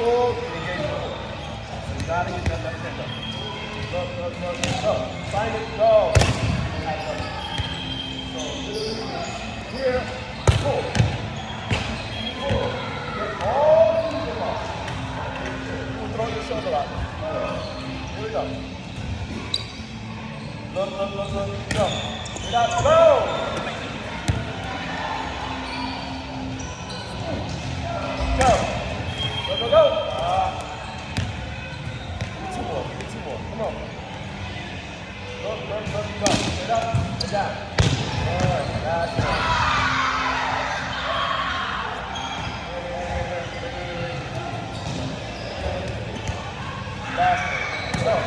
pull, engage the pull. So you gotta get that left hand up. Go. Find it, go. So here, pull. Get all the ball. Throw your shoulder out. Here we go. Look, go. Get out, go! Go. Two more. Come on. Go. Get up and down. All right, that's it. Last one.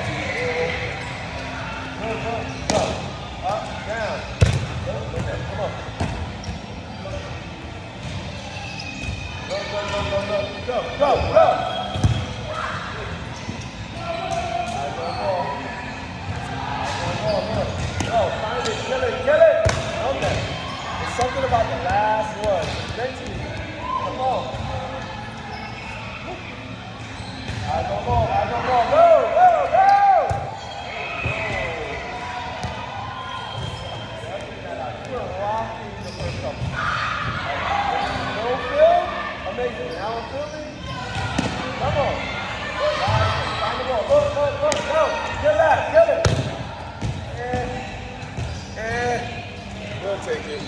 Go. Up, down. Come on. Go. Find it, kill it. Okay. There's something about the last one. Eventually. Come on. I don't know. Go. You were rocking the first couple. No feel? Amazing. Now I'm feeling. Come on. Find the ball. Go. Kill it. We'll take it.